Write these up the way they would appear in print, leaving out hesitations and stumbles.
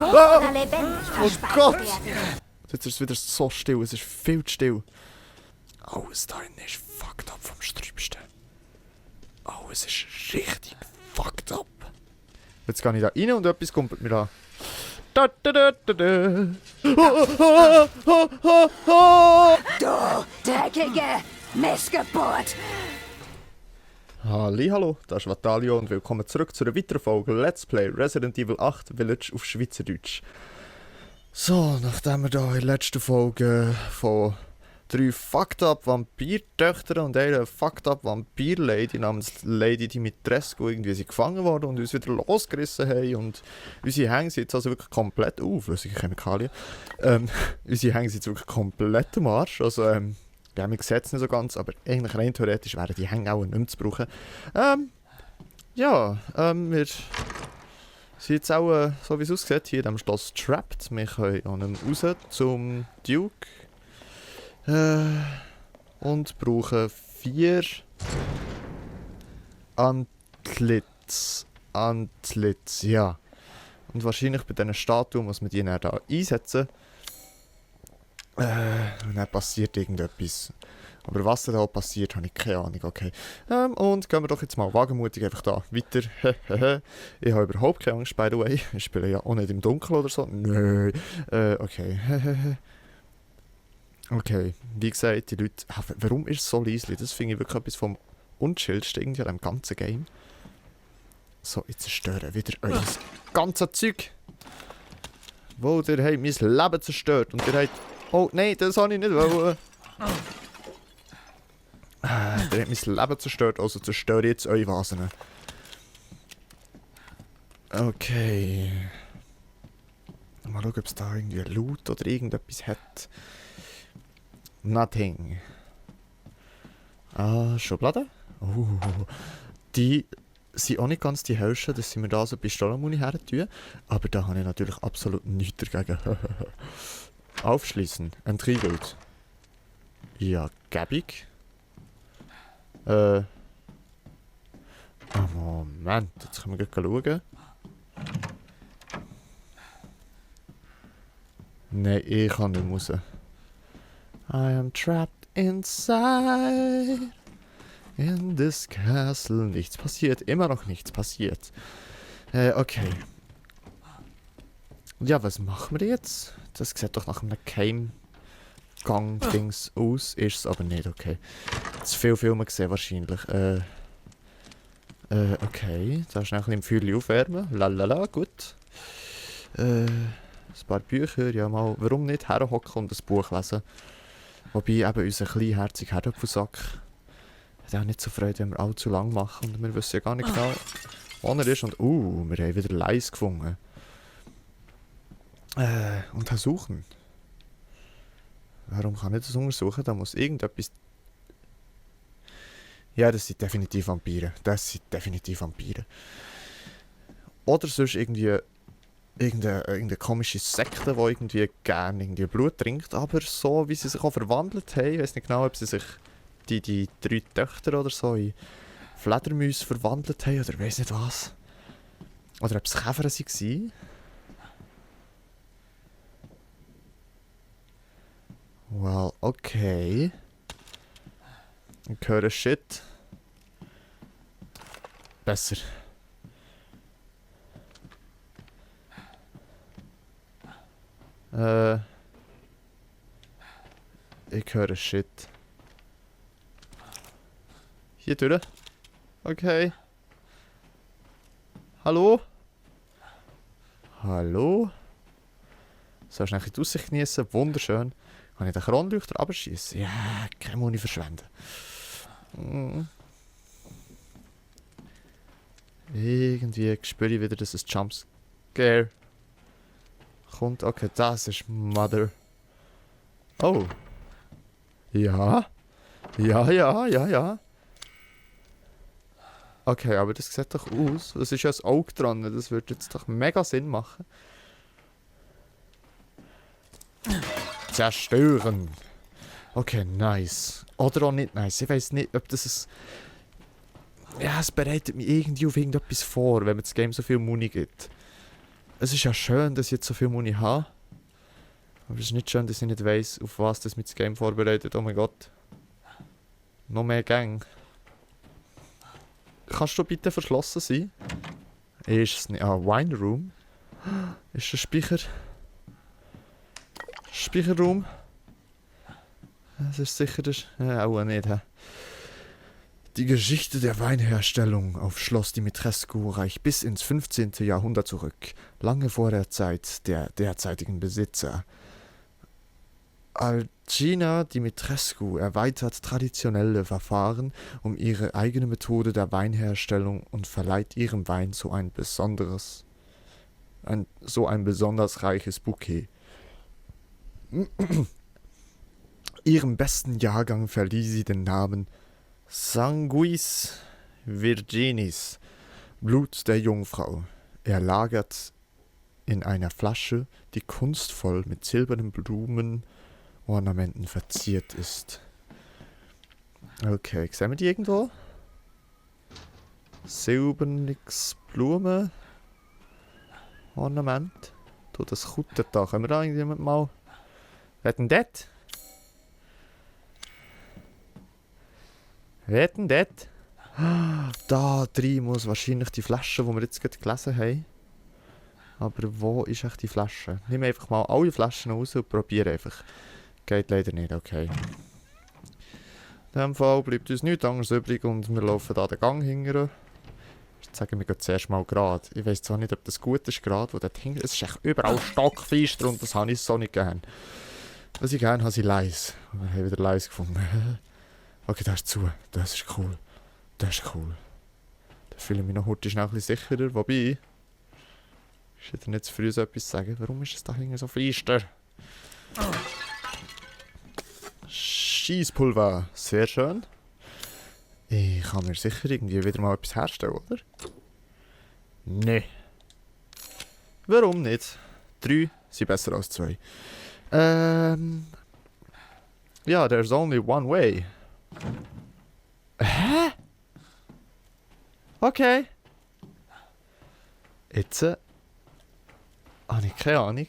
oder lebendig Oh verspeist Gott! werden. Jetzt ist es wieder so still, es ist viel zu still. Alles da drin ist fucked up vom Sträubsten. Alles ist richtig fucked up. Jetzt gehe ich da rein und etwas kommt mir an. Da, da, da, da, da. Du dreckige Missgeburt! Hallo, das ist Vatalio und willkommen zurück zu einer weiteren Folge Let's Play Resident Evil 8 Village auf Schweizerdeutsch. So, nachdem wir da in der letzten Folge von 3 fucked up Vampirtöchtern und einer fucked up Vampir-Lady namens Lady Dimitrescu irgendwie sind gefangen worden und uns wieder losgerissen haben und unsere Hänge sind jetzt also wirklich komplett flüssige Chemikalien. Unsere Hänge sind jetzt wirklich komplett am Arsch, also ja, wir sehen es nicht so ganz, aber eigentlich rein theoretisch wären die Hänge auch nicht mehr zu brauchen. Wir sind jetzt auch, so wie es aussieht, hier in diesem Schloss trapped. Wir können auch nicht mehr raus zum Duke. Und brauchen 4 Antlitz. Antlitz, ja. Und wahrscheinlich bei diesen Statuen muss man die dann da einsetzen. Und dann passiert irgendetwas. Aber was da passiert, habe ich keine Ahnung, okay. Und gehen wir doch jetzt mal wagemutig einfach da weiter. Ich habe überhaupt keine Angst, by the way. Ich spiele ja auch nicht im Dunkeln oder so. Nö. Okay. Okay, wie gesagt, die Leute... Warum ist es so leise? Das finde ich wirklich etwas vom Unchillsten irgendwie an dem ganzen Game. So, jetzt zerstören wieder euer ganzes Zeug. Wo ihr habt mein Leben zerstört und ihr habt... Oh, nein, das habe ich nicht wollen. Ihr habt mein Leben zerstört, also zerstöre jetzt eure Vasen. Okay. Mal schauen, ob es da irgendwie Loot oder irgendetwas hat. Nothing. Schublade? Die sind auch nicht ganz die hellsten, dass sie mir da so Pistolenmuni her tun. Aber da habe ich natürlich absolut nichts dagegen. Aufschließen. Entriegelt. Ja, gäbig. Moment, jetzt können wir gleich schauen. Nein, ich kann nicht raus. I am trapped inside in this castle. Nichts passiert, immer noch nichts passiert. Okay. Ja, was machen wir jetzt? Das sieht doch nach einem Keimgang-Dings aus. Ist es aber nicht, okay. Zu viele Filme gesehen wahrscheinlich. Okay. Da schnell ein bisschen im Feuer aufwärmen. Lalala, gut. Ein paar Bücher, ja mal, warum nicht herhocken und ein Buch lesen? Wobei eben unser kleinherziger Herdöpfelsack hat auch nicht so Freude, wenn wir allzu lang machen. Und wir wissen ja gar nicht genau, wo er ist. Und wir haben wieder Leis gefunden. Und suchen. Warum kann ich das untersuchen? Da muss irgendetwas... Ja, das sind definitiv Vampire. Das sind definitiv Vampire. Oder sonst irgendwie... Irgendeine komische Sekte, die irgendwie gerne irgendwie Blut trinkt, aber so wie sie sich auch verwandelt haben, ich weiß nicht genau, ob sie sich die 3 Töchter oder so in Fledermäuse verwandelt haben oder weiss nicht was. Oder ob es Käfer waren. Well, okay. Ich höre Shit. Besser. Ich höre Shit. Hier durch. Okay. Hallo? Hallo? Sollst du nachher die Aussicht genießen? Wunderschön. Kann ich den Kronleuchter abschießen? Ja, keine Muni verschwenden. Irgendwie spüre ich wieder, dass es Jumpscare kommt. Okay, das ist Mother. Oh. Ja. Ja. Okay, aber das sieht doch aus. Das ist ja ein Auge dran. Das würde jetzt doch mega Sinn machen. Zerstören. Okay, nice. Oder auch nicht nice. Ich weiß nicht, ob das ein... Ja, es bereitet mich irgendwie auf irgendetwas vor, wenn man das Game so viel Muni gibt. Es ist ja schön, dass ich jetzt so viel Muni habe. Aber es ist nicht schön, dass ich nicht weiss, auf was das mit dem Game vorbereitet. Oh mein Gott. Noch mehr Gang. Kannst du bitte verschlossen sein? Ist es nicht? Ah, Wine Room. Ist ein Speicher. Speicherraum. Das ist sicher das. Ja, auch nicht. He? Die Geschichte der Weinherstellung auf Schloss Dimitrescu reicht bis ins 15. Jahrhundert zurück. Lange vor der Zeit der derzeitigen Besitzer. Alcina Dimitrescu erweitert traditionelle Verfahren um ihre eigene Methode der Weinherstellung und verleiht ihrem Wein so ein besonders reiches Bouquet. Ihrem besten Jahrgang verlieh sie den Namen Sanguis Virginis, Blut der Jungfrau. Er lagert in einer Flasche, die kunstvoll mit silbernen Blumenornamenten verziert ist. Okay, sehen wir die irgendwo? Silberniges Blumenornament. Das kuttert da. Können wir da irgendjemand mal... Wer hat denn das? Wer hat denn das? Da drin muss wahrscheinlich die Flasche, die wir jetzt gerade gelesen haben. Aber wo ist echt die Flasche? Nimm einfach mal alle Flaschen raus und probiere einfach. Geht leider nicht, okay. In diesem Fall bleibt uns nichts anderes übrig und wir laufen da den Gang hinterher. Jetzt sagen wir zuerst mal gerade. Ich weiss zwar nicht, ob das gut ist gerade, wo dort hinten... Es ist echt überall stockfeister und das habe ich so nicht gern. Was ich gerne habe, sind leise. Und wir haben wieder leise gefunden. Okay, das ist zu. Das ist cool. Das ist cool. Da fühle ich mich noch heute schnell ein bisschen sicherer. Wobei... Ich hätte nicht zu früh so etwas sagen. Warum ist es da hinten so feister? Scheisspulver. Sehr schön. Ich kann mir sicher irgendwie wieder mal etwas herstellen, oder? Nee. Warum nicht? 3 sind besser als 2. Ja, there's only one way. Hä? Okay. Jetzt habe ich keine Ahnung,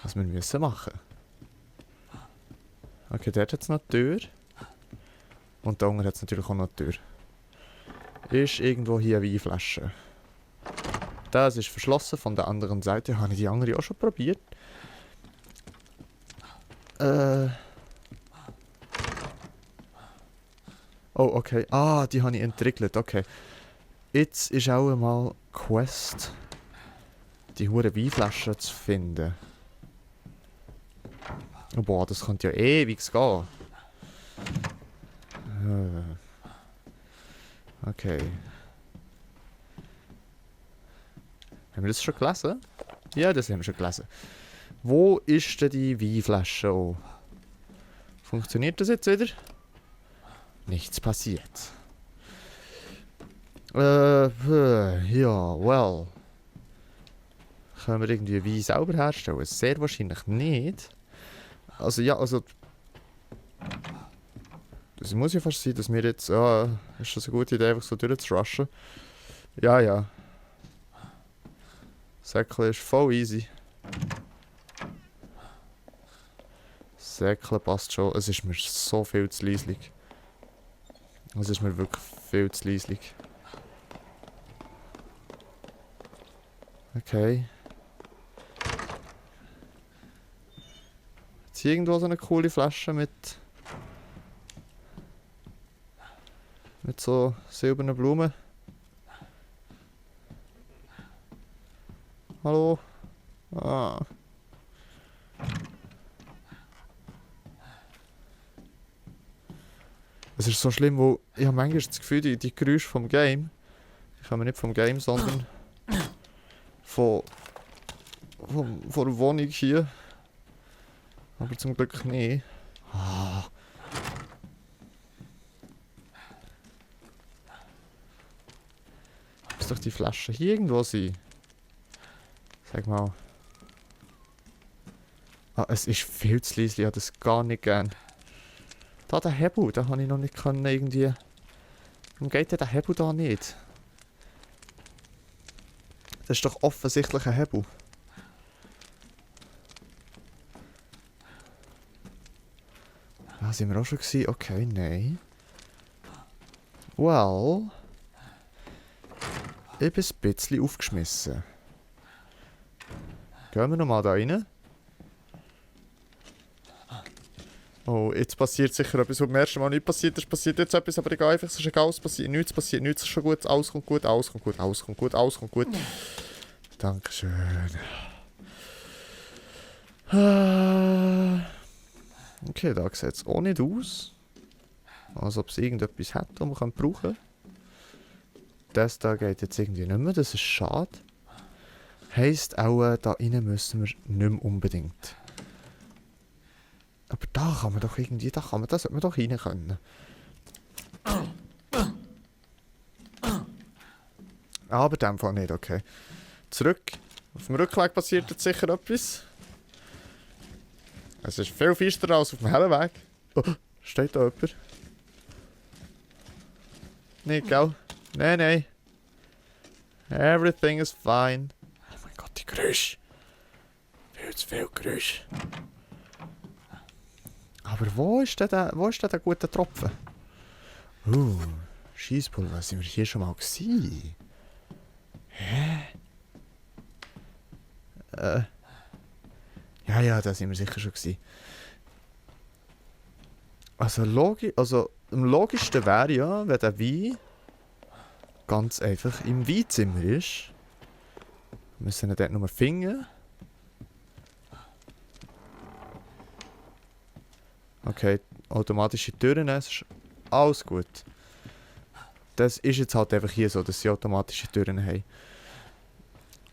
was wir müssen machen. Okay, dort hat es noch eine Tür. Und da unten hat es natürlich auch noch eine Tür. Ist irgendwo hier eine Weinflasche. Das ist verschlossen. Von der anderen Seite habe ich die andere auch schon probiert. Oh, okay. Ah, die habe ich entriegelt. Okay. Jetzt ist auch einmal Quest, die hure Weinflasche zu finden. Oh, boah, das könnte ja ewig gehen. Okay. Haben wir das schon gelesen? Ja, das haben wir schon gelesen. Wo ist denn die Weinflasche? Oh. Funktioniert das jetzt wieder? Nichts passiert. Ja, well. Können wir irgendwie Wein selber herstellen? Sehr wahrscheinlich nicht. Also ja, also... Das muss ja fast sein, dass wir jetzt... Ja, ist das eine gute Idee, einfach so durchzurushen. Ja, ja. Säckle ist voll easy. Säckle passt schon. Es ist mir so viel zu leislich. Es ist mir wirklich viel zu leislich. Okay. Jetzt hier irgendwo so eine coole Flasche mit so silbernen Blumen. Hallo? Ah. Es ist so schlimm, wo ich habe manchmal das Gefühl, die Geräusche vom Game, die kommen nicht vom Game, sondern von der Wohnung hier. Aber zum Glück nicht. Ah. Muss doch die Flasche hier irgendwo sein? Sag mal. Ah, es ist viel zu leise, ich habe das gar nicht gern. Da der Hebel, da habe ich noch nicht können irgendwie... Warum geht der Hebel da nicht? Das ist doch offensichtlich ein Hebel. Ah, sind wir auch schon gewesen? Okay, nein. Well. Ich bin ein bisschen aufgeschmissen. Gehen wir nochmal da rein. Oh, jetzt passiert sicher etwas, was beim ersten Mal nicht passiert ist. Passiert jetzt etwas, aber egal, einfach, es ist egal, es passiert nichts, es ist schon gut, alles kommt gut, alles kommt gut, alles kommt gut, alles kommt gut. Dankeschön. Okay, da sieht es auch nicht aus. Als ob es irgendetwas hat, das man brauchen kann. Das da geht jetzt irgendwie nicht mehr, das ist schade. Heisst auch, da rein müssen wir nicht mehr unbedingt. Aber da kann man doch irgendwie, da sollte man doch rein können. Aber in dem Fall nicht, okay. Zurück. Auf dem Rückweg passiert jetzt sicher etwas. Es ist viel feister als auf dem Hellenweg. Oh, steht da jemand? Nicht, gell? Nein, nein. Everything is fine. Oh mein Gott, die Geräusche. Viel zu viel Geräusche. Aber wo ist denn der gute Tropfen? Scheisspulver, sind wir hier schon mal gewesen? Hä? Ja, da sind wir sicher schon gewesen. Also am logischsten wäre ja, wenn der Wein ganz einfach im Weinzimmer ist. Wir müssen ihn dort nur finden. Okay, automatische Türen, es ist alles gut. Das ist jetzt halt einfach hier so, dass sie automatische Türen haben.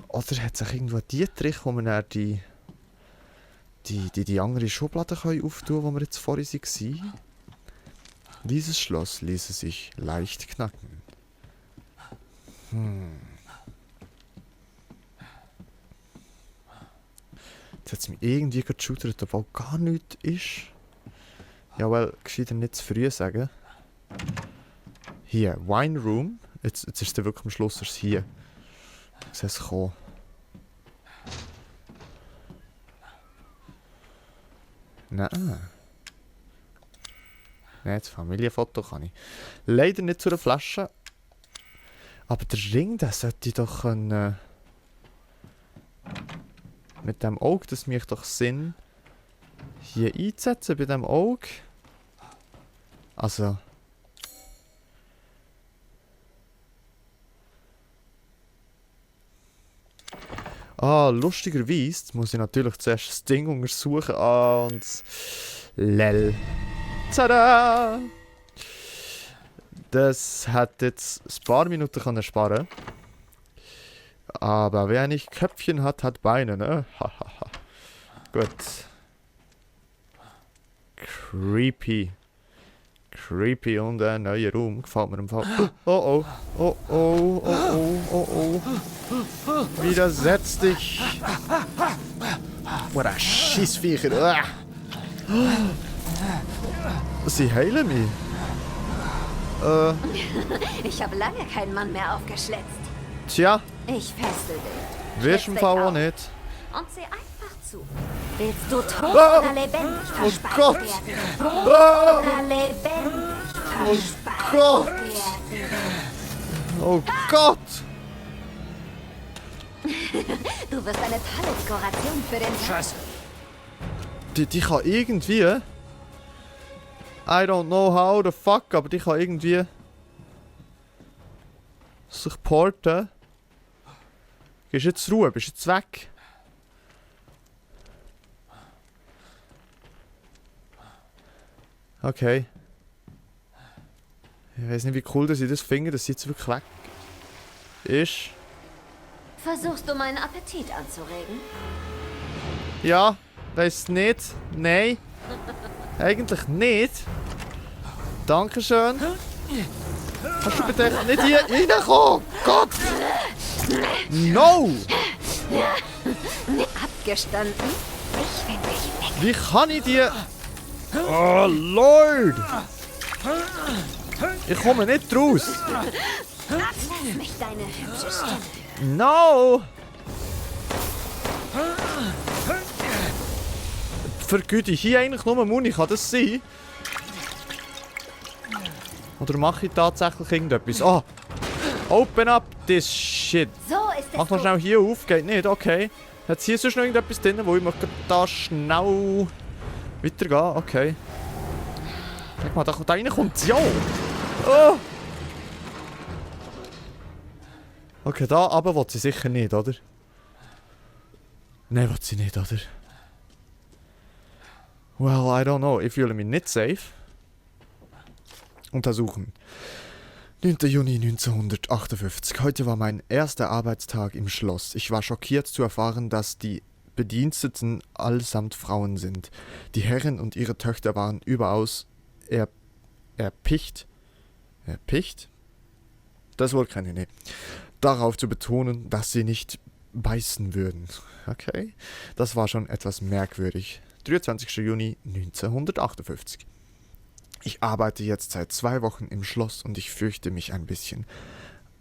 Oder hat sich irgendwo Dietrich, wo man dann die andere Schublade auftun können, wo wir jetzt vorhin waren? Dieses Schloss ließe sich leicht knacken. Jetzt hat es mich irgendwie geschudert, obwohl gar nichts ist. Ja, weil, gescheiter nicht zu früh sagen. Hier, Wine Room. Jetzt ist es wirklich am Schluss ist es hier. Es ist gekommen. Nein. Nein, das Familienfoto kann ich. Leider nicht zu einer Flasche. Aber der Ring, der sollte ich doch können. Mit dem Auge, das macht doch Sinn. Hier einzusetzen bei dem Auge. Also. Lustigerweise muss ich natürlich zuerst das Ding untersuchen. Und. Lel. Tada! Das hat jetzt ein paar Minuten können sparen. Aber wer nicht Köpfchen hat, hat Beine, ne? Hahaha. Gut. Creepy und ein neuer Raum. Gefällt mir im Fall. Oh. Widersetz dich. Boah, Schissviecher. Sie heilen mich. Ich habe lange keinen Mann mehr aufgeschlitzt. Tja. Ich fessel dich. Wirst im Fall auch nicht. Und sieh einfach zu. Willst du tot oder lebendig verspeist Gott. werden? Oder lebendig Gott. verspeist werden? Oh Gott! Du wirst eine tolle Dekoration für den Scheiße. Die kann irgendwie... I don't know how the fuck, aber die kann irgendwie... sich porten. Gehst jetzt Ruhe, bist jetzt weg. Okay. Ich weiß nicht, wie cool dass ich das finde, dass sie jetzt wirklich weg ist. Versuchst du meinen Appetit anzuregen? Ja, weiß nicht. Nein. Eigentlich nicht. Dankeschön. Kannst du bitte nicht hier reinkommen? Gott! No! Abgestanden? Ich will dich weg. Wie kann ich dir... Oh Lord! Ich komme nicht raus. Lass mich deine hübsche Stimme. No! Vergüte ich hier eigentlich nur Muni? Kann das sein? Oder mache ich tatsächlich irgendetwas? Oh! Open up this shit! So ist es Mach mal gut. schnell hier auf, geht nicht, okay. Hat hier sonst noch irgendetwas drin, wo ich da schnell weitergehen? Okay. Guck mal, da reinkommt ja! Oh! Okay, da aber will sie sicher nicht, oder? Nein, will sie nicht, oder? Well, I don't know. Ich fühle mich nicht safe. Untersuchen. 9. Juni 1958. Heute war mein erster Arbeitstag im Schloss. Ich war schockiert zu erfahren, dass die Bediensteten allesamt Frauen sind. Die Herren und ihre Töchter waren überaus erpicht. Erpicht? Das wohl keine, nee. Darauf zu betonen, dass sie nicht beißen würden. Okay, das war schon etwas merkwürdig. 23. Juni 1958. Ich arbeite jetzt seit 2 Wochen im Schloss und ich fürchte mich ein bisschen.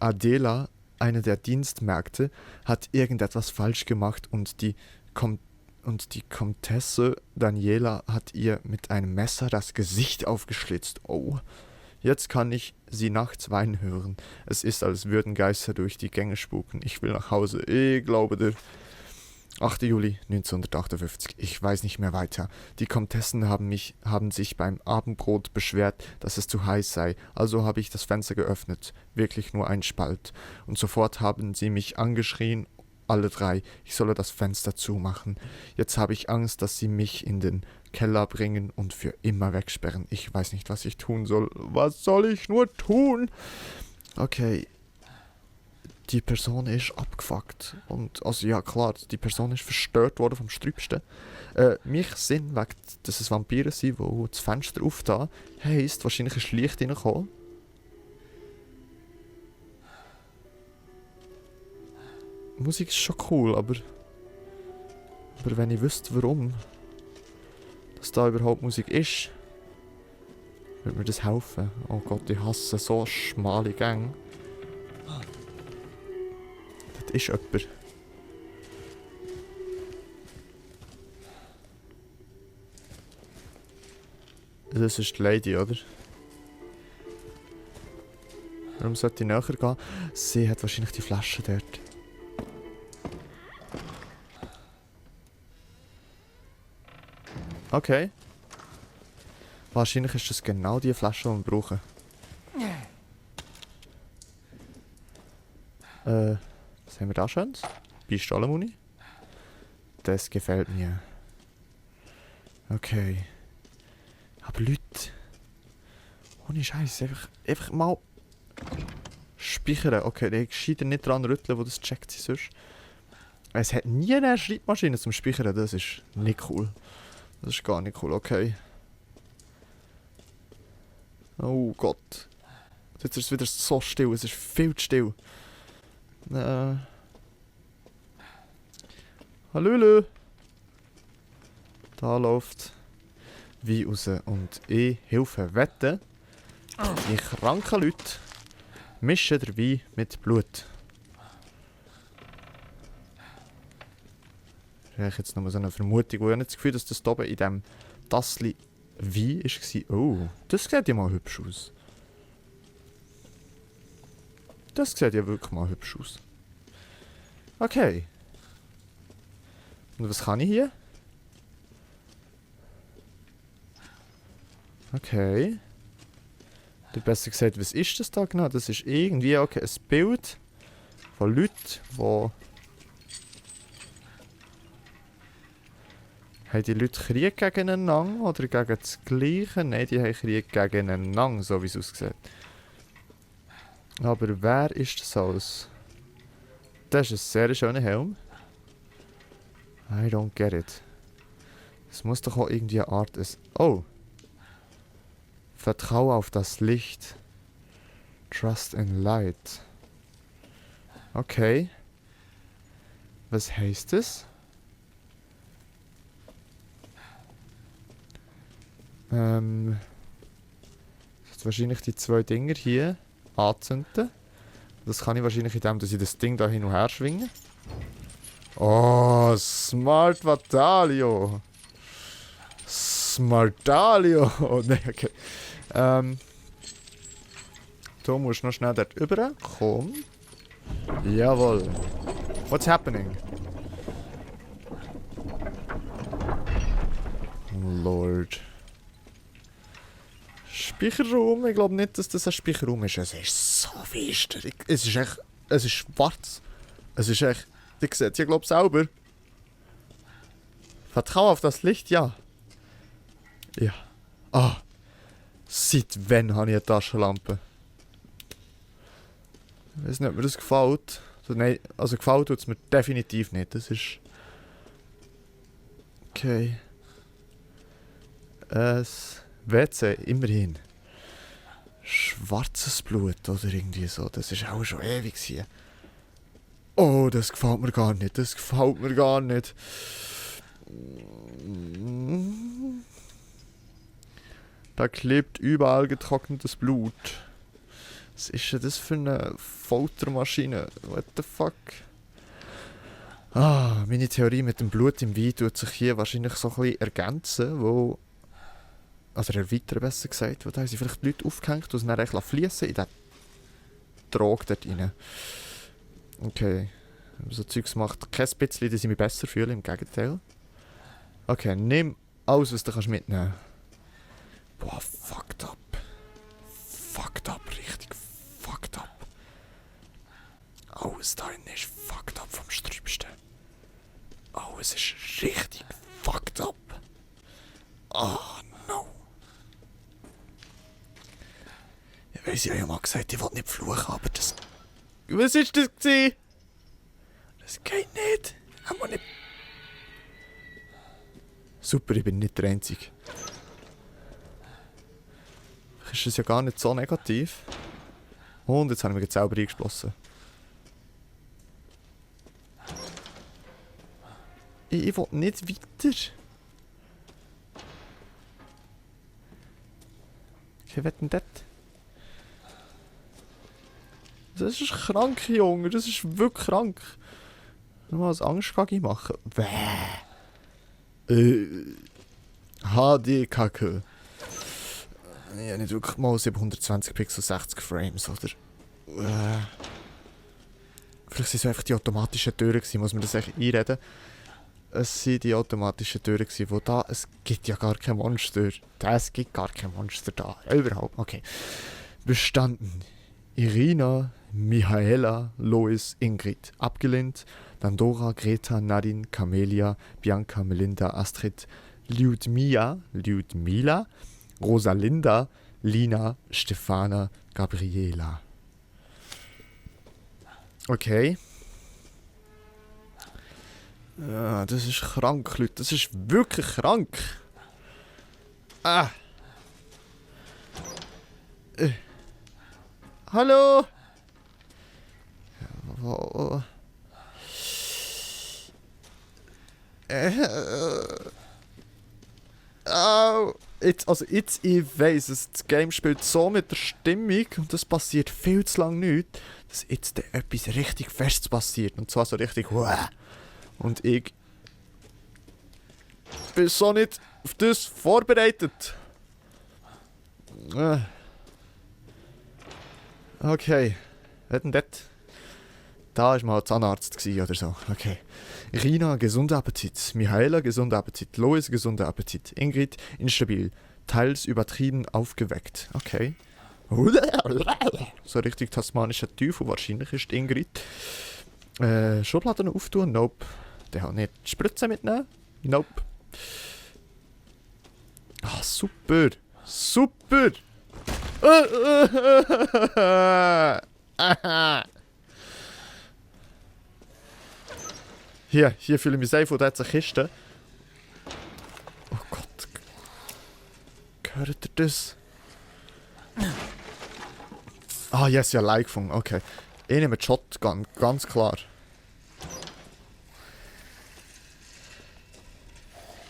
Adela, eine der Dienstmägde, hat irgendetwas falsch gemacht und die Komtesse Daniela hat ihr mit einem Messer das Gesicht aufgeschlitzt. Oh. Jetzt kann ich sie nachts weinen hören. Es ist, als würden Geister durch die Gänge spuken. Ich will nach Hause. Ich glaube dir. 8. Juli 1958. Ich weiß nicht mehr weiter. Die Komtessen haben sich beim Abendbrot beschwert, dass es zu heiß sei. Also habe ich das Fenster geöffnet. Wirklich nur ein Spalt. Und sofort haben sie mich angeschrien, alle 3. Ich solle das Fenster zumachen. Jetzt habe ich Angst, dass sie mich in den Keller bringen und für immer wegsperren. Ich weiß nicht, was ich tun soll. Was soll ich nur tun? Okay. Die Person ist abgefuckt. Und, also ja klar, die Person ist verstört worden vom Strübsten. Mich Sinn wegen, dass es Vampire sind, die das Fenster auftan, heisst, wahrscheinlich ist Licht reingekommen. Die Musik ist schon cool, aber wenn ich wüsste, warum dass da überhaupt Musik ist, würde mir das helfen. Oh Gott, ich hasse so schmale Gänge. Das ist jemand. Das ist die Lady, oder? Warum sollte ich näher gehen? Sie hat wahrscheinlich die Flasche dort. Okay. Wahrscheinlich ist das genau die Flasche, die wir brauchen. Was haben wir da schon? Pistolenmuni? Das gefällt mir. Okay. Aber Leute. Ohne Scheiß, einfach mal speichern. Okay, der gescheiter nicht dran rütteln, wo das checkt sie sonst. Es hat nie eine Schreibmaschine zum Speichern, das ist nicht cool. Das ist gar nicht cool, okay. Oh Gott. Jetzt ist es wieder so still, es ist viel zu still. Hallöle. Da läuft Wein raus und ich helfe wetten. Die kranken Leute mischen den Wein mit Blut. Ich habe jetzt noch mal so eine Vermutung, wo ich habe nicht das Gefühl, dass das oben in diesem Tassli Wein war. Oh, das sieht ja mal hübsch aus. Das sieht ja wirklich mal hübsch aus. Okay. Und was kann ich hier? Okay. Oder besser gesagt, was ist das da genau? Das ist irgendwie okay, ein Bild von Leuten, die... Haben die Leute Krieg gegeneinander oder gegen das Gleiche? Nein, die haben Krieg gegeneinander, so wie es aussieht. Aber wer ist das alles? Das ist ein sehr schöner Helm. I don't get it. Es muss doch auch irgendwie eine Art... Oh! Vertraue auf das Licht. Trust in light. Okay. Was heißt es? Das sind wahrscheinlich die 2 Dinger hier anzünden. Das kann ich wahrscheinlich indem, dass ich das Ding da hin und her schwinge. Oh, Smart Vatalio. Smartalio. Oh, nein, okay. Du musst noch schnell dort rüber. Komm. Jawohl. What's happening? Lord. Speicherraum? Ich glaube nicht, dass das ein Speicherraum ist. Es ist so finster. Es ist echt... Es ist schwarz. Es ist echt... Ich sehe es ja, glaube ich, selber. Vertrau auf das Licht, ja. Ja. Ah. Seit wann habe ich eine Taschenlampe? Ich weiß nicht, ob mir das gefällt. Also, nein, also gefällt tut es mir definitiv nicht. Das ist... Okay. Es... WC, immerhin. Schwarzes Blut oder irgendwie so. Das ist auch schon ewig hier. Oh, das gefällt mir gar nicht. Das gefällt mir gar nicht. Da klebt überall getrocknetes Blut. Was ist denn das für eine Foltermaschine? What the fuck? Ah, meine Theorie mit dem Blut im Wein tut sich hier wahrscheinlich so ein bisschen ergänzen, wo... Also erweitern besser gesagt, wo da haben sie vielleicht die Leute aufgehängt und es dann echt fließen in den Trog dort rein. Okay. So Zeugs macht kein bisschen, dass ich mich besser fühle, im Gegenteil. Okay, nimm alles, was du mitnehmen kannst. Boah, fucked up. Fucked up, richtig fucked up. Alles da drin ist fucked up vom Sträubsten. Alles ist richtig fucked up. Oh no. Ich weiss, ich habe ja mal gesagt, ich will nicht fluchen, aber das... Was ist das gewesen? Das geht nicht. Aber nicht. Super, ich bin nicht der Einzige. Vielleicht ist es ja gar nicht so negativ. Und jetzt haben wir jetzt selber eingeschlossen. Ich will nicht weiter. Okay, was denn das? Das ist krank, Junge. Das ist wirklich krank. Nur mal als Angst kann ich machen. HD-Kacke. Ja, nicht wirklich mal 720 Pixel 60 Frames, oder? Vielleicht sind es einfach die automatischen Türen gewesen, muss man das echt einreden? Es sind die automatischen Türen gewesen, wo da... Es gibt ja gar kein Monster. Es gibt gar kein Monster da. Überhaupt. Okay. Bestanden. Irina, Michaela, Lois, Ingrid. Abgelehnt. Dann Dora, Greta, Nadine, Camelia, Bianca, Melinda, Astrid, Lyudmila, Rosalinda, Lina, Stefana, Gabriela. Okay. Ja, das ist krank, Leute. Das ist wirklich krank. Ah. Hallo? Wo? Jetzt, ich weiss es, das Game spielt so mit der Stimmung und es passiert viel zu lange nichts, dass jetzt etwas richtig Festes passiert. Und zwar so richtig wow. Und ich bin so nicht auf das vorbereitet. Okay. Was denn das? Da war mal Zahnarzt oder so. Okay. Rina, gesunder Appetit. Michaela, gesunder Appetit. Lois, gesunder Appetit. Ingrid, instabil. Teils übertrieben aufgeweckt. Okay. So richtig tasmanischer Teufel wahrscheinlich ist Ingrid. Schubladen auftun? Nope. Der hat nicht Spritze mitnehmen? Nope. Ah, super. Super. Hier fühle ich mich safe, wo da jetzt eine Kiste. Oh Gott. Hört ihr das? Ah, yes, ja, Like gefunden. Okay. Ich nehme die Shotgun, ganz klar.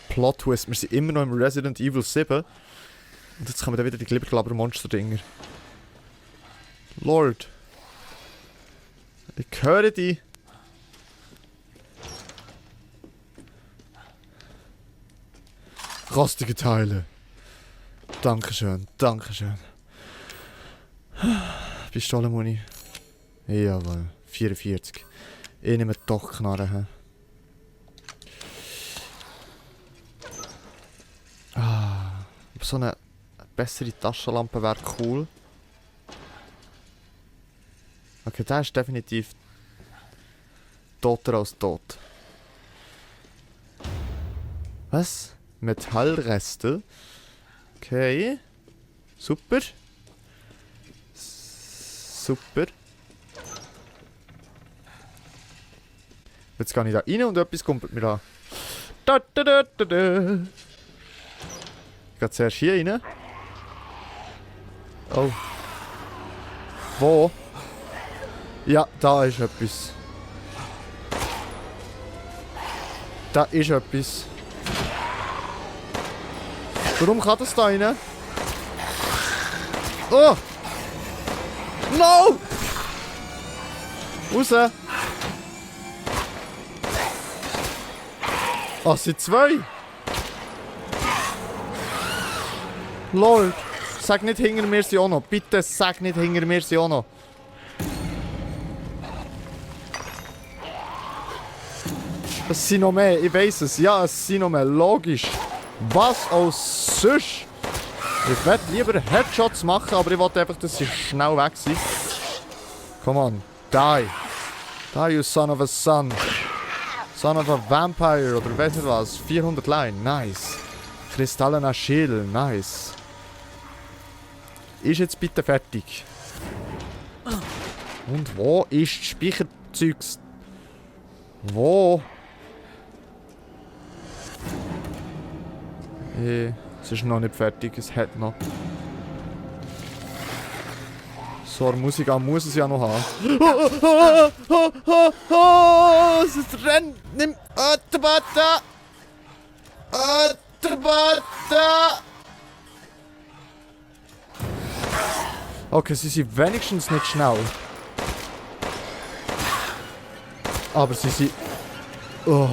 Plot Twist, wir sind immer noch im Resident Evil 7. Und jetzt kommen da wieder die Glibberglabber-Monster-Dinger. Lord. Ich höre die. Rostige Teile. Dankeschön, dankeschön. Pistolenmuni. Jawohl, 44. Ich nehme doch Knarren. So eine bessere Taschenlampe wäre cool. Okay, der ist definitiv toter als tot. Was? Metallreste? Okay. Super. Super. Jetzt gehe ich da rein und etwas kommt mir an. Da, da, da, da, da. Ich gehe zuerst hier rein. Oh. Wo? Ja, da ist etwas. Da ist etwas. Warum kann das da rein? Oh! No! Raus! Ah, es sind zwei! Lord! Sag nicht hinter mir sie auch noch. Bitte sag nicht hinter mir sie auch noch. Es sind noch mehr, ich weiss es. Ja, es sind noch mehr. Logisch. Was auch sonst? Ich werde lieber Headshots machen, aber ich wollte einfach, dass sie schnell weg sind. Come on. Die. Die, you son of a son. Son of a vampire oder weiss nicht was. 400 Line. Nice. Kristallen Achille. Nice. Ist jetzt bitte fertig. Und wo ist das Speicherzeugs? Wo? Es ist noch nicht fertig, es hat noch. So, eine Musik muss es ja noch haben. Es rennt! Nimm! Atbata! Atbata! Okay, sie sind wenigstens nicht schnell. Aber sie sind... Oh.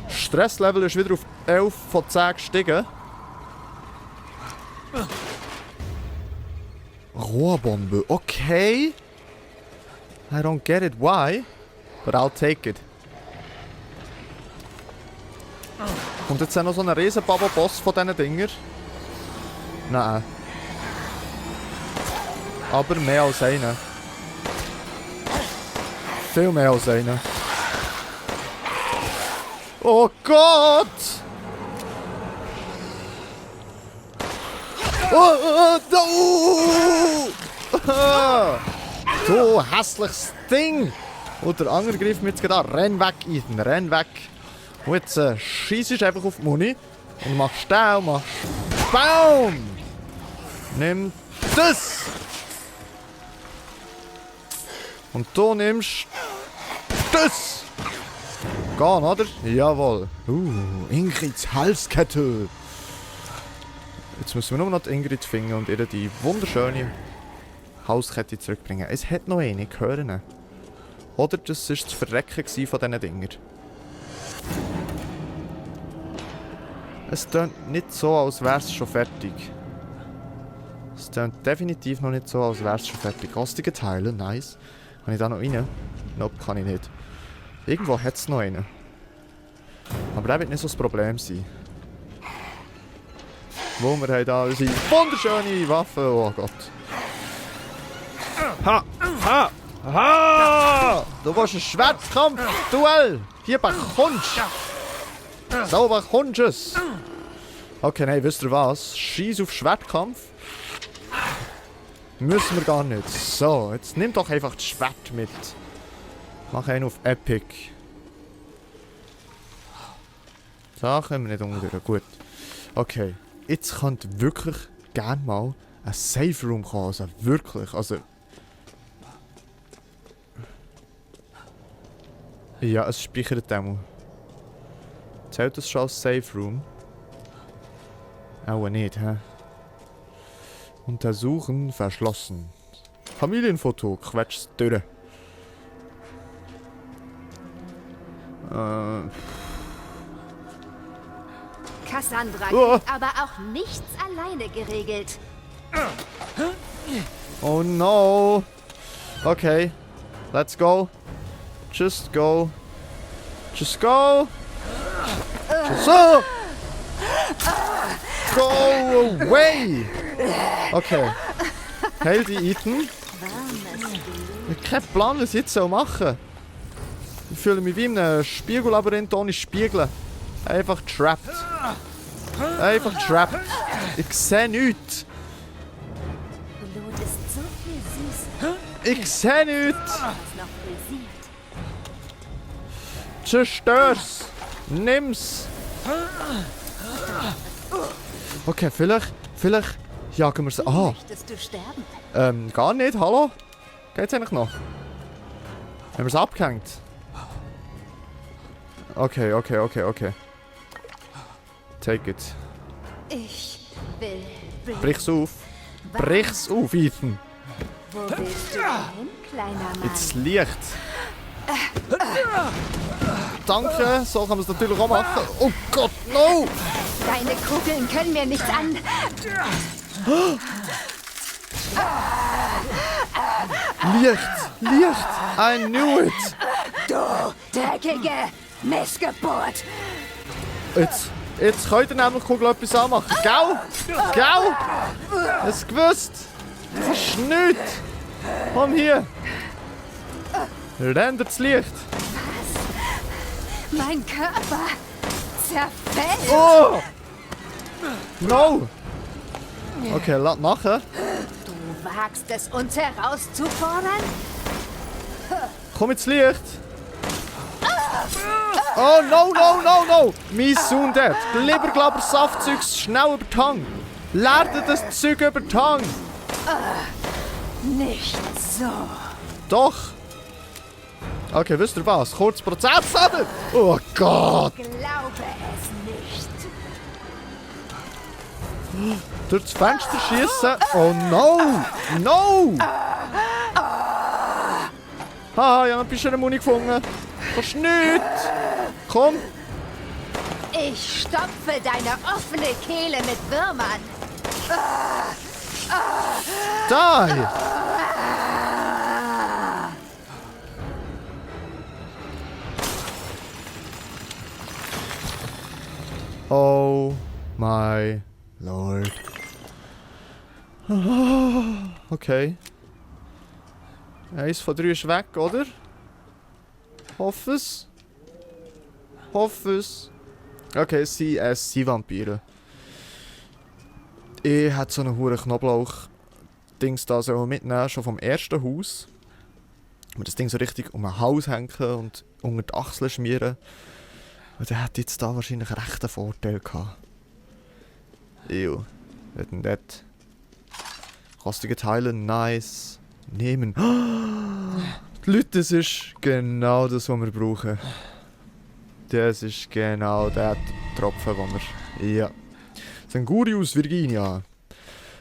Stresslevel ist wieder auf 11 von 10 gestiegen. Rohrbombe, okay. I don't get it, why? But I'll take it. Kommt jetzt noch so ein riesen Baba-Boss von diesen Dinger? Nein. Aber mehr als einer. Viel mehr als einer. Oh Gott! Du hässliches Ding! Und der andere greift mir jetzt gerade an. Renn weg, Ethan, renn weg. Und jetzt schießt du einfach auf die Muni. Und machst den und machst BAUM! Nimm das! Und du nimmst das! Gehen, oder? Jawohl. Ingrids Halskette. Jetzt müssen wir nur noch die Ingrid finden und ihr die wunderschöne Halskette zurückbringen. Es hat noch eine, ich höre ihn. Oder das war das Verrecken von diesen Dingern. Es tönt nicht so, als wäre es schon fertig. Es tönt definitiv noch nicht so, als wäre es schon fertig. Rostige Teile, nice. Kann ich da noch rein? Nope, kann ich nicht. Irgendwo hat es noch einen. Aber der wird nicht so das Problem sein. Wo wir haben da unsere wunderschöne Waffe. Oh Gott. Ha! Ha! Ha! Du willst ein Schwertkampf-Duell! Hier bekommst du! So bekommst du es! Okay, nein, wisst ihr was? Scheiß auf Schwertkampf. Müssen wir gar nicht. So, jetzt nimm doch einfach das Schwert mit. Mach einen auf Epic. Da können wir nicht umgehen. Gut. Okay. Jetzt könnte wirklich gerne mal ein Safe Room kommen. Also wirklich. Also. Ja, es speichert einmal. Zählt das schon als Safe Room? Auch nicht, hä? Untersuchen verschlossen. Familienfoto, quetscht durch. Cassandra Oh. kriegt aber auch nichts alleine geregelt. Oh no. Okay. Let's go. Just go. Just go. Just so. Go away. Okay. Heil die Ethan. Ich habe keinen Plan, was ich jetzt machen soll. Ich fühle mich wie in einem Spiegellabyrinth ohne Spiegel. Einfach trapped. Einfach trapped. Ich sehe nichts. Blut ist so viel süßer, Ich sehe nichts. als noch pulsiert. Zerstör's. Nimm's. Okay, vielleicht jagen wir sie. Ah, Möchtest du sterben? gar nicht. Hallo? Geht's eigentlich noch? Haben wir es abgehängt? Okay. Take it. Ich will... Brich's auf. Brich's auf, Ethan. Wo willst du hin, kleiner Mann? Ins Licht. Danke, so kann man es natürlich auch machen. Oh Gott, no! Deine Kugeln können mir nichts an... Licht! I knew it! Du dreckige Missgeburt! Jetzt könnt ihr nämlich Kugel etwas anmachen. Gell? Hast du gewusst? Das ist nichts! Komm hier! Rennt das Licht! Mein Körper zerfällt! Oh! No! Okay, lass machen. Du wagst es, uns herauszufordern? Komm ins Licht! Oh no! Mein Sohn dort! Leberglaber Saftzeugs schnell über die Hang! Leerte das Zeug über die Hang! Nicht so. Doch! Okay, wisst ihr was? Kurz Prozess, oder? Oh Gott! Glaube es nicht. Durch das Fenster schießen? Oh no! No! Haha, ich habe ein bisschen Muni gefunden. Kannst nicht! Komm! Ich stopfe deine offene Kehle mit Würmern. Die! Oh my Lord. Okay. Eins von 3 ist weg, oder? Hoffe es. Okay, es sind Vampire. Ich hätte so einen hohen Knoblauch-Dings da so mitnehmen, schon vom ersten Haus. Und das Ding so richtig um den Hals hängen und unter die Achseln schmieren. Und der hätte jetzt da wahrscheinlich einen rechten Vorteil gehabt. Ew. Was denn das? Rostige Teile, nice. Nehmen. Die Leute, das ist genau das, was wir brauchen. Das ist genau der Tropfen, den wir... Ja. Sangurius Virginia.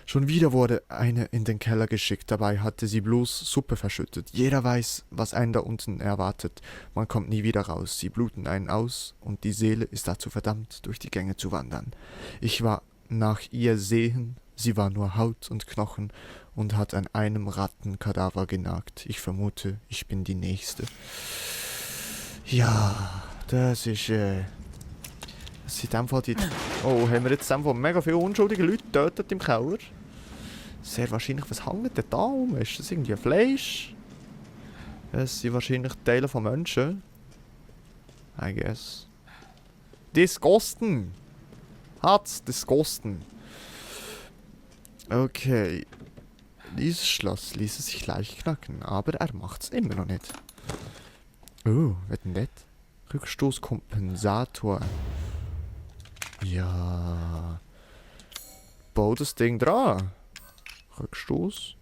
Schon wieder wurde eine in den Keller geschickt. Dabei hatte sie bloß Suppe verschüttet. Jeder weiß, was einen da unten erwartet. Man kommt nie wieder raus. Sie bluten einen aus und die Seele ist dazu verdammt, durch die Gänge zu wandern. Ich war nach ihr sehen. Sie war nur Haut und Knochen und hat an einem Rattenkadaver genagt. Ich vermute, ich bin die Nächste. Ja, das ist... Das sind in dem Fall die... Oh, haben wir jetzt in dem Fall mega viele unschuldige Leute getötet im Keller? Sehr wahrscheinlich, was hängt denn da um? Ist das irgendwie Fleisch? Es sind wahrscheinlich Teile von Menschen. I guess. Disgusting! Hat's disgusting. Okay. Dieses Schloss ließe sich leicht knacken, aber er macht's immer noch nicht. Oh, was denn das? Rückstoßkompensator. Ja. Bau das Ding dran. Rückstoß.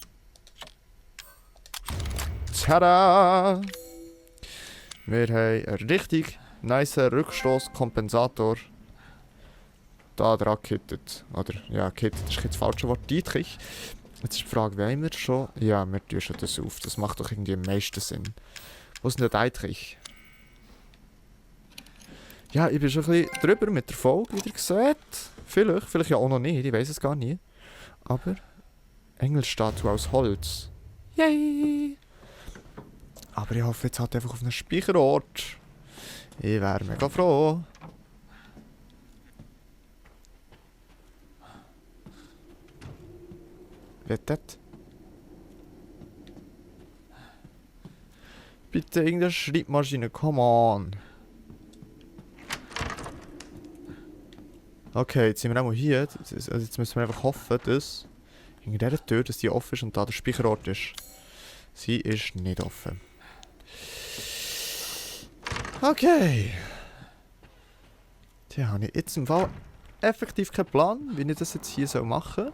Tada! Wir haben einen richtig nice Rückstoßkompensator da dran gekittet. Oder, ja, gekittet ist jetzt das falsche Wort. Dietrich. Jetzt ist die Frage, wollen wir schon? Ja, wir tun schon das auf. Das macht doch irgendwie am meisten Sinn. Wo ist denn der Dietrich? Ja, ich bin schon ein bisschen drüber mit der Folge, wie ihr seht. Vielleicht ja auch noch nicht, ich weiß es gar nicht. Aber Engelstatue aus Holz. Yay! Aber ich hoffe jetzt halt einfach auf einen Speicherort. Ich wäre mega froh. Wird das? Bitte irgendeine Schreibmaschine, come on. Okay, jetzt sind wir auch hier. Also jetzt müssen wir einfach hoffen, dass hinter dieser Tür, dass die offen ist und da der Speicherort ist. Sie ist nicht offen. Okay. Tja, habe ich jetzt im Fall effektiv keinen Plan, wie ich das jetzt hier machen soll.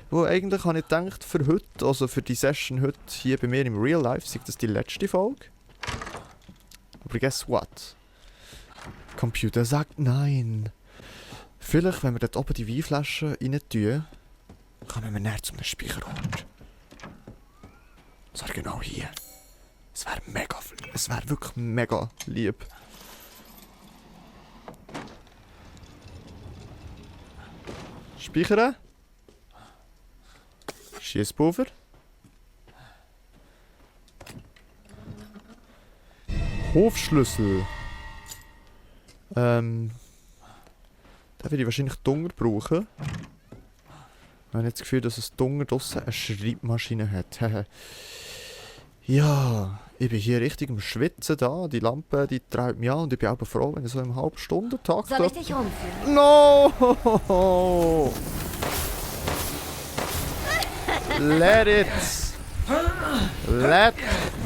Wo eigentlich habe ich gedacht, für heute, also für die Session heute hier bei mir im Real Life, sei das die letzte Folge. Aber guess what? Der Computer sagt nein. Vielleicht, wenn wir dort oben die Weinflaschen rein tun, kommen wir näher zu einem Speicherort. Und zwar genau hier. Es wäre wirklich mega lieb. Speichern. Schiesspulver. Hofschlüssel. Den werde ich wahrscheinlich Dunger brauchen. Ich habe jetzt das Gefühl, dass es Dunger draussen eine Schreibmaschine hat. Ja, ich bin hier richtig am Schwitzen da. Die Lampe, die treibt mich an und ich bin auch froh, wenn ich so im Halbstundentakt... Soll ich dich rumführen? No! Let it! Let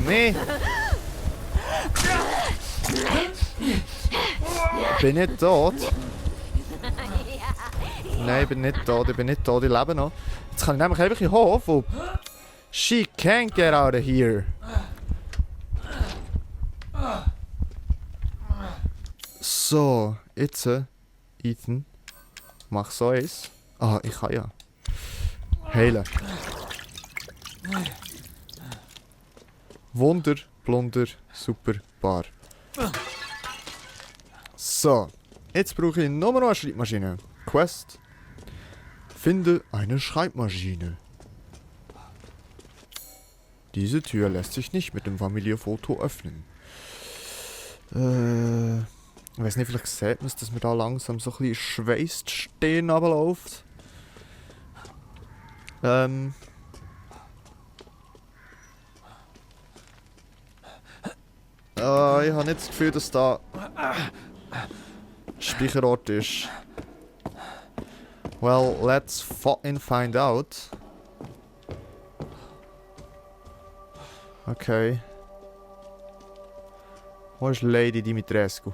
me! Bin ich tot? Nein, ich bin nicht tot, ich lebe noch. Jetzt kann ich nämlich einfach in den Hof und... She can't get out of here! So, jetzt, Ethan, mach so eins. Ah, ich kann ja. Heilen. Wunder, Blunder, super, Bar. So, jetzt brauche ich nur noch eine Schreibmaschine. Quest. Finde eine Schreibmaschine. Diese Tür lässt sich nicht mit dem Familienfoto öffnen. Ich weiß nicht, vielleicht sieht man es, dass wir da langsam so ein bisschen schweißt stehen runterläuft. Ich habe nicht das Gefühl, dass da Speicherort ist. Well, let's fucking find out. Okay. Wo ist Lady Dimitrescu?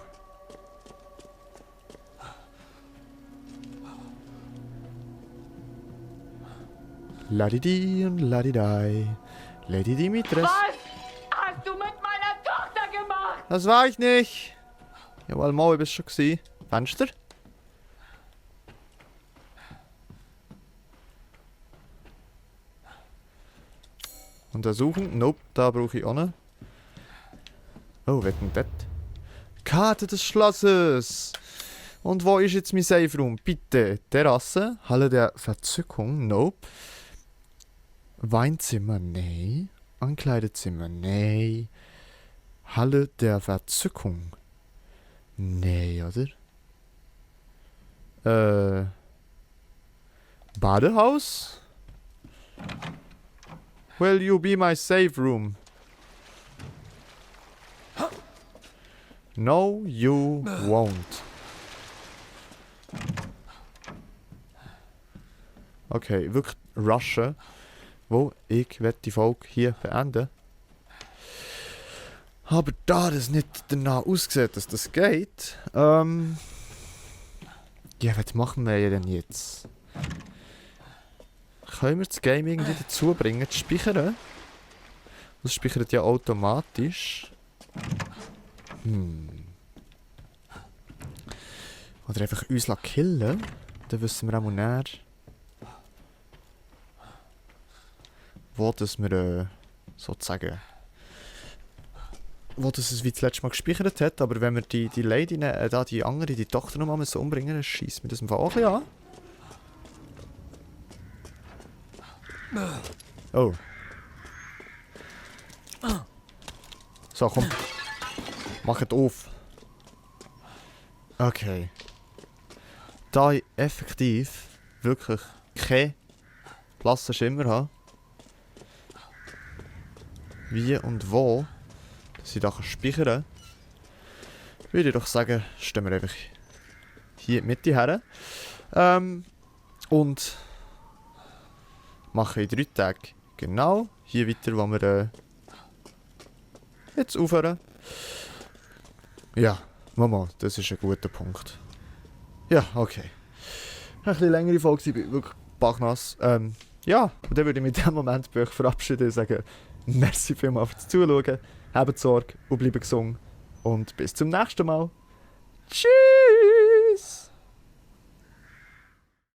Ladidi und ladidai. Lady Dimitrescu. Was hast du mit meiner Tochter gemacht? Das war ich nicht. Jawohl, mal, ich bist schon gewesen. Fenster? Untersuchen? Nope, da brauche ich auch nicht. Oh, was denn das? Karte des Schlosses! Und wo ist jetzt mein Safe Room? Bitte. Terrasse? Halle der Verzückung? Nope. Weinzimmer? Nee. Ankleidezimmer? Nee. Halle der Verzückung? Nee, oder? Badehaus? Will you be my safe room? No, you won't. Okay, wirklich rushen. Wo ich werde die Folge hier beenden. Aber da das nicht danach aussieht, dass das geht, ja, was machen wir denn jetzt? Können wir das Game irgendwie dazu bringen, zu speichern? Das speichert ja automatisch. Oder einfach uns killen. Dann wissen wir auch mal näher, wo dass wir sozusagen wo das wie das letzte Mal gespeichert hat, aber wenn wir die Lady, da die andere, die Tochter nochmal müssen umbringen, dann schießt mir das im Fall auch ein bisschen an. Oh. So, komm. Macht auf. Okay. Da ich effektiv wirklich keinen blassen Schimmer habe, wie und wo dass ich da speichern kann, würde ich doch sagen, stehen wir einfach hier in die Mitte her. Und machen in 3 Tagen genau hier weiter, wo wir jetzt aufhören. Ja, Mama, das ist ein guter Punkt. Ja, okay. Ein bisschen längere Folge, ich bin wirklich bachnass. Ja, und dann würde ich mit diesem Moment bei euch verabschieden und sagen, merci vielmals fürs Zuschauen, habt Sorge und bleibt gesund und bis zum nächsten Mal. Tschüss!